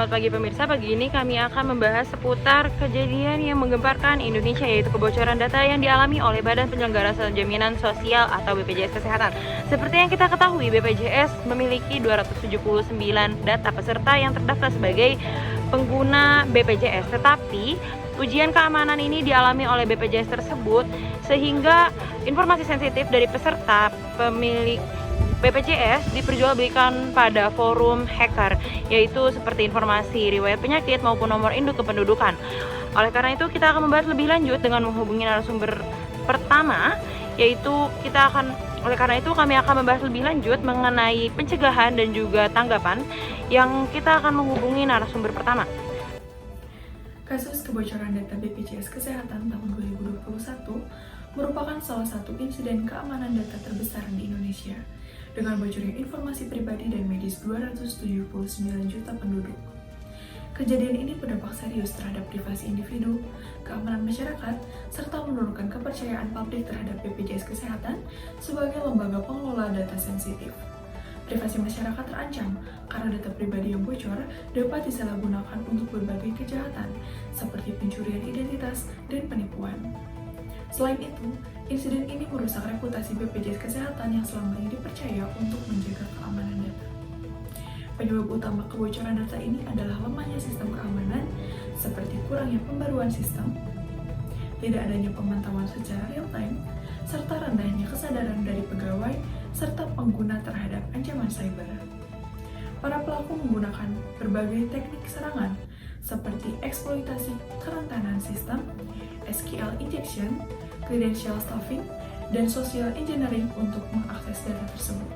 Selamat pagi pemirsa, pagi ini kami akan membahas seputar kejadian yang menggemparkan Indonesia, yaitu kebocoran data yang dialami oleh Badan Penyelenggara Jaminan Sosial atau BPJS Kesehatan. Seperti yang kita ketahui, BPJS memiliki 279 data peserta yang terdaftar sebagai pengguna BPJS, tetapi ujian keamanan ini dialami oleh BPJS tersebut sehingga informasi sensitif dari peserta pemilik BPJS diperjualbelikan pada forum hacker, yaitu seperti informasi riwayat penyakit maupun nomor induk kependudukan. Oleh karena itu, kita akan membahas lebih lanjut dengan menghubungi narasumber pertama, oleh karena itu kami akan membahas lebih lanjut mengenai pencegahan dan juga tanggapan, yang kita akan menghubungi narasumber pertama. Kasus kebocoran data BPJS Kesehatan tahun 2021 merupakan salah satu insiden keamanan data terbesar di Indonesia, dengan bocornya informasi pribadi dan medis 279 juta penduduk. Kejadian ini berdampak serius terhadap privasi individu, keamanan masyarakat, serta menurunkan kepercayaan publik terhadap BPJS Kesehatan sebagai lembaga pengelola data sensitif. Privasi masyarakat terancam karena data pribadi yang bocor dapat disalahgunakan untuk berbagai kejahatan, seperti pencurian identitas dan penipuan. Selain itu, insiden ini merusak reputasi BPJS Kesehatan yang selama ini dipercaya untuk menjaga keamanan data. Penyebab utama kebocoran data ini adalah lemahnya sistem keamanan, seperti kurangnya pembaruan sistem, tidak adanya pemantauan secara real-time, serta rendahnya kesadaran dari pegawai serta pengguna terhadap ancaman cyber. Para pelaku menggunakan berbagai teknik serangan, seperti eksploitasi kerentanan sistem, SQL injection, credential stuffing, dan social engineering untuk mengakses data tersebut.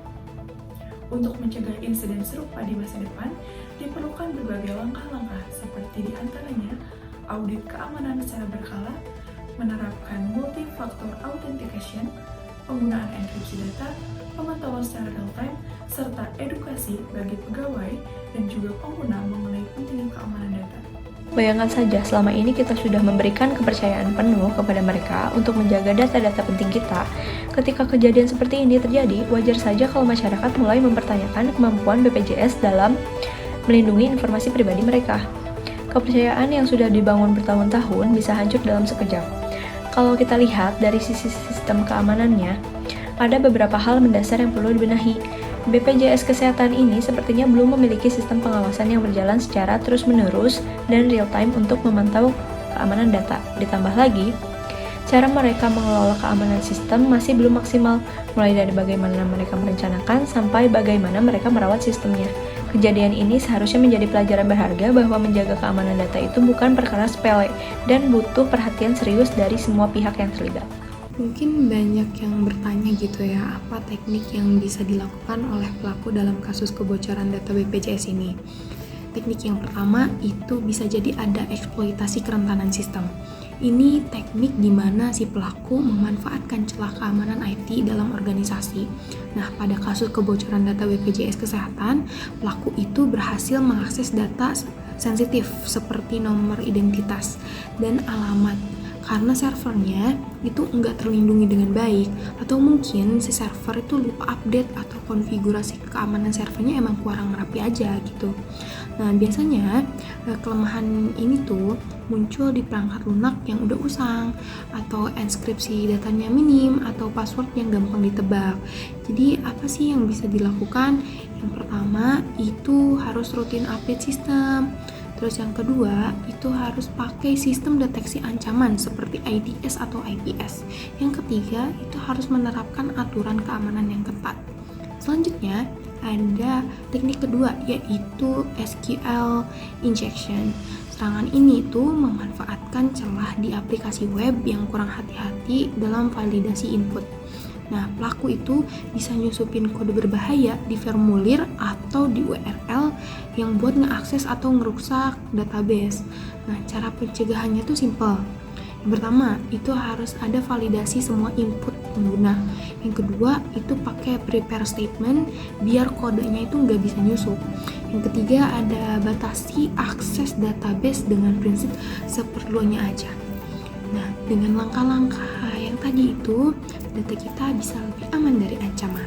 Untuk mencegah insiden serupa di masa depan, diperlukan berbagai langkah-langkah seperti diantaranya audit keamanan secara berkala, menerapkan multi-factor authentication, penggunaan enkripsi data, pemantauan secara real-time, serta edukasi bagi pegawai dan juga pengguna mengenai pentingnya keamanan data. Bayangkan saja, selama ini kita sudah memberikan kepercayaan penuh kepada mereka untuk menjaga data-data penting kita. Ketika kejadian seperti ini terjadi, wajar saja kalau masyarakat mulai mempertanyakan kemampuan BPJS dalam melindungi informasi pribadi mereka. Kepercayaan yang sudah dibangun bertahun-tahun bisa hancur dalam sekejap. Kalau kita lihat dari sisi sistem keamanannya, ada beberapa hal mendasar yang perlu dibenahi. BPJS Kesehatan ini sepertinya belum memiliki sistem pengawasan yang berjalan secara terus-menerus dan real-time untuk memantau keamanan data. Ditambah lagi, cara mereka mengelola keamanan sistem masih belum maksimal, mulai dari bagaimana mereka merencanakan sampai bagaimana mereka merawat sistemnya. Kejadian ini seharusnya menjadi pelajaran berharga bahwa menjaga keamanan data itu bukan perkara sepele dan butuh perhatian serius dari semua pihak yang terlibat. Mungkin banyak yang bertanya gitu ya, apa teknik yang bisa dilakukan oleh pelaku dalam kasus kebocoran data BPJS ini. Teknik yang pertama itu bisa jadi ada eksploitasi kerentanan sistem. Ini teknik di mana si pelaku memanfaatkan celah keamanan IT dalam organisasi. Nah, pada kasus kebocoran data BPJS Kesehatan, pelaku itu berhasil mengakses data sensitif seperti nomor identitas dan alamat, karena servernya itu nggak terlindungi dengan baik, atau mungkin si server itu lupa update atau konfigurasi keamanan servernya emang kurang rapi aja gitu. Nah, biasanya kelemahan ini tuh muncul di perangkat lunak yang udah usang, atau enskripsi datanya minim, atau password yang gampang ditebak. Jadi apa sih yang bisa dilakukan? Yang pertama itu harus rutin update sistem. Terus yang kedua, itu harus pakai sistem deteksi ancaman seperti IDS atau IPS. Yang ketiga, itu harus menerapkan aturan keamanan yang ketat. Selanjutnya, ada teknik kedua, yaitu SQL injection. Serangan ini tuh memanfaatkan celah di aplikasi web yang kurang hati-hati dalam validasi input. Nah, pelaku itu bisa nyusupin kode berbahaya di formulir atau di URL yang buat ngeakses atau ngerusak database. Nah, cara pencegahannya tuh simple. Yang pertama, itu harus ada validasi semua input pengguna. Yang kedua, itu pakai prepare statement biar kodenya itu nggak bisa nyusup. Yang ketiga, ada batasi akses database dengan prinsip seperlunya aja. Nah, dengan langkah-langkah yang tadi itu, data kita bisa lebih aman dari ancaman.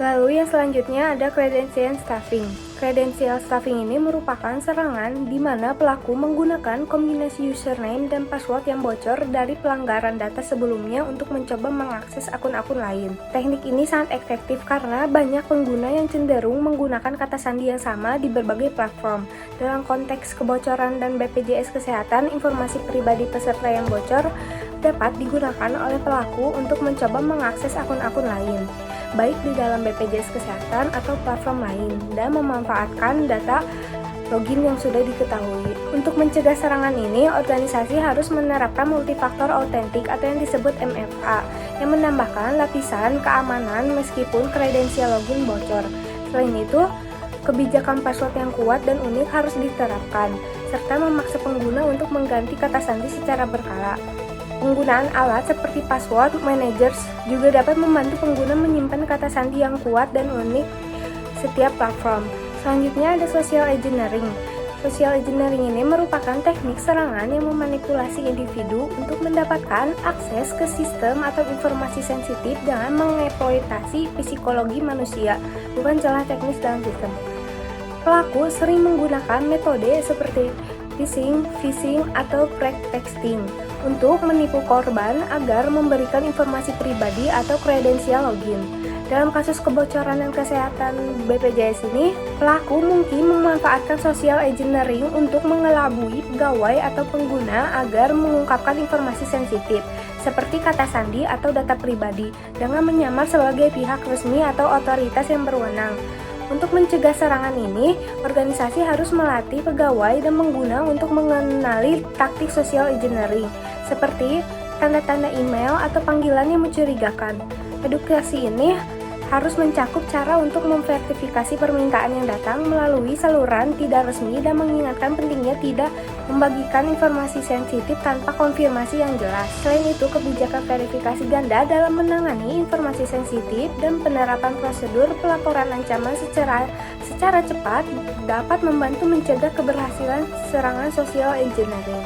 Lalu yang selanjutnya ada credential stuffing. Credential stuffing ini merupakan serangan di mana pelaku menggunakan kombinasi username dan password yang bocor dari pelanggaran data sebelumnya untuk mencoba mengakses akun-akun lain. Teknik ini sangat efektif karena banyak pengguna yang cenderung menggunakan kata sandi yang sama di berbagai platform. Dalam konteks kebocoran dan BPJS Kesehatan, informasi pribadi peserta yang bocor dapat digunakan oleh pelaku untuk mencoba mengakses akun-akun lain, baik di dalam BPJS Kesehatan atau platform lain, dan memanfaatkan data login yang sudah diketahui. Untuk mencegah serangan ini, organisasi harus menerapkan multifaktor autentik atau yang disebut MFA, yang menambahkan lapisan keamanan meskipun kredensial login bocor. Selain itu, kebijakan password yang kuat dan unik harus diterapkan, serta memaksa pengguna untuk mengganti kata sandi secara berkala. Penggunaan alat seperti password managers juga dapat membantu pengguna menyimpan kata sandi yang kuat dan unik setiap platform. Selanjutnya ada social engineering. Social engineering ini merupakan teknik serangan yang memanipulasi individu untuk mendapatkan akses ke sistem atau informasi sensitif dengan mengeksploitasi psikologi manusia, bukan celah teknis dalam sistem. Pelaku sering menggunakan metode seperti phishing, atau pretexting untuk menipu korban agar memberikan informasi pribadi atau kredensial login. Dalam kasus kebocoran dan kesehatan BPJS ini, pelaku mungkin memanfaatkan social engineering untuk mengelabui pegawai atau pengguna agar mengungkapkan informasi sensitif, seperti kata sandi atau data pribadi, dengan menyamar sebagai pihak resmi atau otoritas yang berwenang. Untuk mencegah serangan ini, organisasi harus melatih pegawai dan pengguna untuk mengenali taktik social engineering, seperti tanda-tanda email atau panggilan yang mencurigakan. Edukasi ini harus mencakup cara untuk memverifikasi permintaan yang datang melalui saluran tidak resmi dan mengingatkan pentingnya tidak membagikan informasi sensitif tanpa konfirmasi yang jelas. Selain itu, kebijakan verifikasi ganda dalam menangani informasi sensitif dan penerapan prosedur pelaporan ancaman secara cepat dapat membantu mencegah keberhasilan serangan social engineering.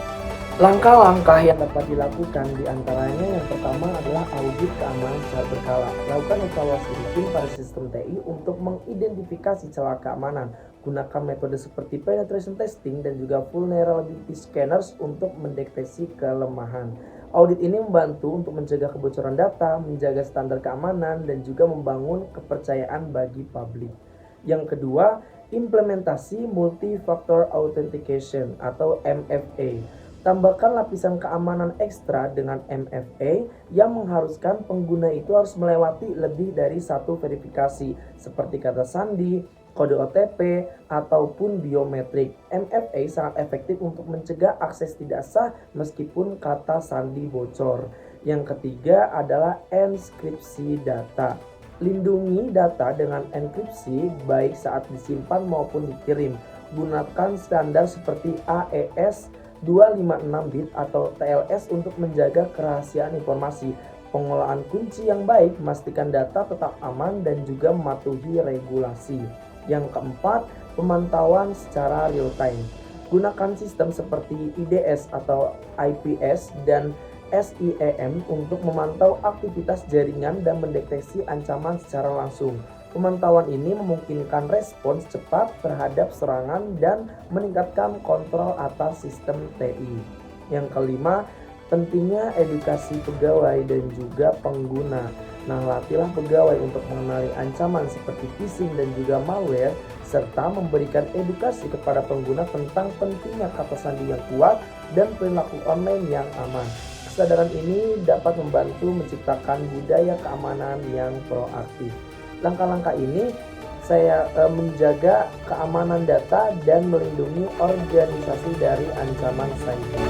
Langkah-langkah yang dapat dilakukan diantaranya yang pertama adalah audit keamanan secara berkala. Lakukan evaluasi rutin pada sistem TI untuk mengidentifikasi celah keamanan. Gunakan metode seperti penetration testing dan juga vulnerability scanners untuk mendeteksi kelemahan. Audit ini membantu untuk mencegah kebocoran data, menjaga standar keamanan, dan juga membangun kepercayaan bagi publik. Yang kedua, implementasi multi-factor authentication atau MFA. Tambahkan lapisan keamanan ekstra dengan MFA yang mengharuskan pengguna itu harus melewati lebih dari satu verifikasi seperti kata sandi, kode OTP, ataupun biometrik. MFA sangat efektif untuk mencegah akses tidak sah meskipun kata sandi bocor. Yang ketiga adalah enkripsi data. Lindungi data dengan enkripsi baik saat disimpan maupun dikirim. Gunakan standar seperti AES 256 bit atau TLS untuk menjaga kerahasiaan informasi. Pengolahan kunci yang baik memastikan data tetap aman dan juga mematuhi regulasi. Yang keempat, pemantauan secara real time. Gunakan sistem seperti IDS atau IPS dan SIEM untuk memantau aktivitas jaringan dan mendeteksi ancaman secara langsung. Pemantauan ini memungkinkan respons cepat terhadap serangan dan meningkatkan kontrol atas sistem TI. Yang kelima, pentingnya edukasi pegawai dan juga pengguna. Nah, latihlah pegawai untuk mengenali ancaman seperti phishing dan juga malware, serta memberikan edukasi kepada pengguna tentang pentingnya kata sandi yang kuat dan perilaku online yang aman. Kesadaran ini dapat membantu menciptakan budaya keamanan yang proaktif. Langkah-langkah ini saya menjaga keamanan data dan melindungi organisasi dari ancaman cyber.